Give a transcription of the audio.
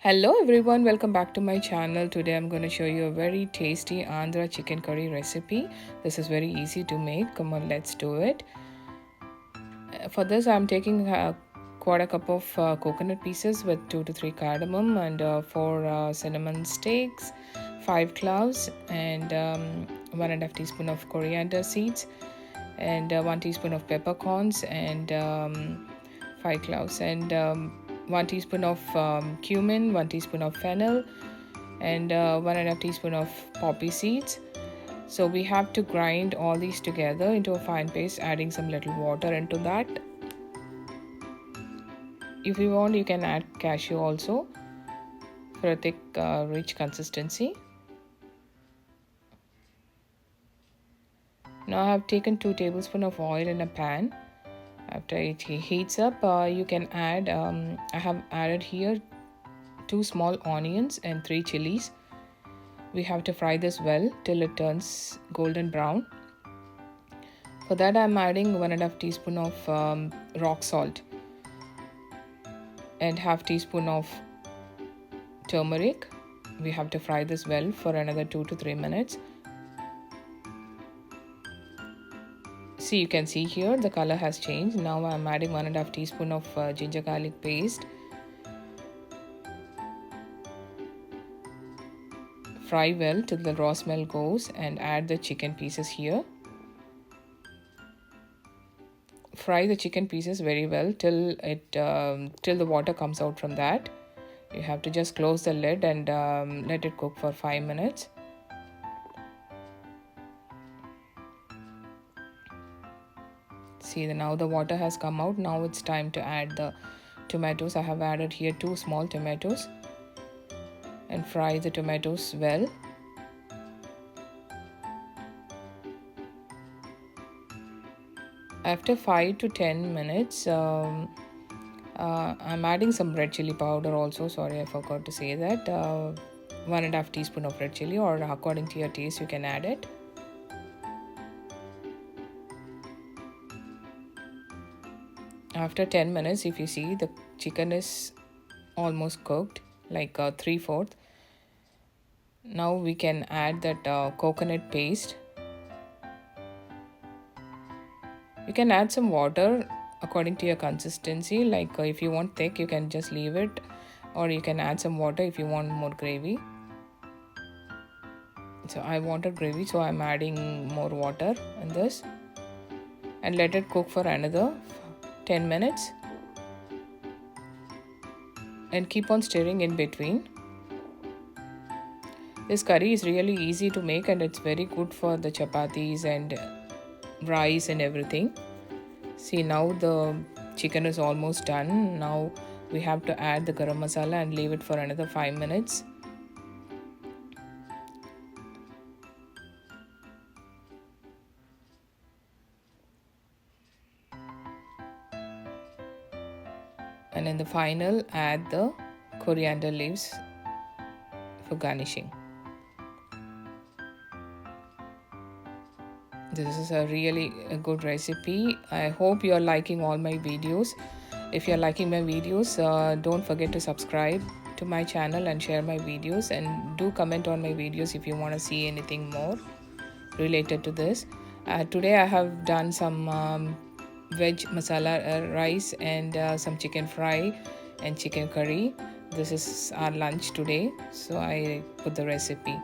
Hello everyone, welcome back to my channel. Today I'm going to show you a very tasty Andhra chicken curry recipe. This is very easy to make. Come on, let's do it. For this I'm taking a quarter cup of coconut pieces with 2 to 3 cardamom and 4 cinnamon sticks, 5 cloves and 1.5 teaspoon of coriander seeds and 1 teaspoon of peppercorns and 5 cloves and 1 teaspoon of cumin, 1 teaspoon of fennel and 1.5 teaspoon of poppy seeds. So we have to grind all these together into a fine paste, adding some little water into that. If you want, you can add cashew also for a thick rich consistency. Now I have taken 2 tablespoons of oil in a pan. After it heats up, you can add, I have added here 2 small onions and 3 chilies. We have to fry this well till it turns golden brown. For that I am adding 1.5 teaspoon of rock salt and half teaspoon of turmeric. We have to fry this well for another 2 to 3 minutes. See, you can see here the color has changed. Now I am adding 1.5 teaspoon of ginger garlic paste. Fry well till the raw smell goes and add the chicken pieces here. Fry the chicken pieces very well till the water comes out from that. You have to just close the lid and let it cook for 5 minutes. See, now the water has come out. Now it's time to add the tomatoes. I have added here 2 small tomatoes and fry the tomatoes well. After 5 to 10 minutes, I'm adding some red chili powder also. Sorry, I forgot to say that. 1.5 teaspoon of red chili, or according to your taste you can add it. After 10 minutes, if you see, the chicken is almost cooked, like 3/4. Now we can add that coconut paste. You can add some water according to your consistency. Like if you want thick, you can just leave it, or you can add some water if you want more gravy. So I wanted gravy, so I'm adding more water in this and let it cook for another 10 minutes and keep on stirring in between. This curry is really easy to make and it's very good for the chapatis and rice and everything. See, now the chicken is almost done. Now we have to add the garam masala and leave it for another 5 minutes. And in the final, add the coriander leaves for garnishing. This is a really good recipe. I hope you are liking all my videos. If you are liking my videos, don't forget to subscribe to my channel and share my videos, and do comment on my videos if you want to see anything more related to this. Today I have done some veg masala rice and some chicken fry and chicken curry. This is our lunch today, so I put the recipe.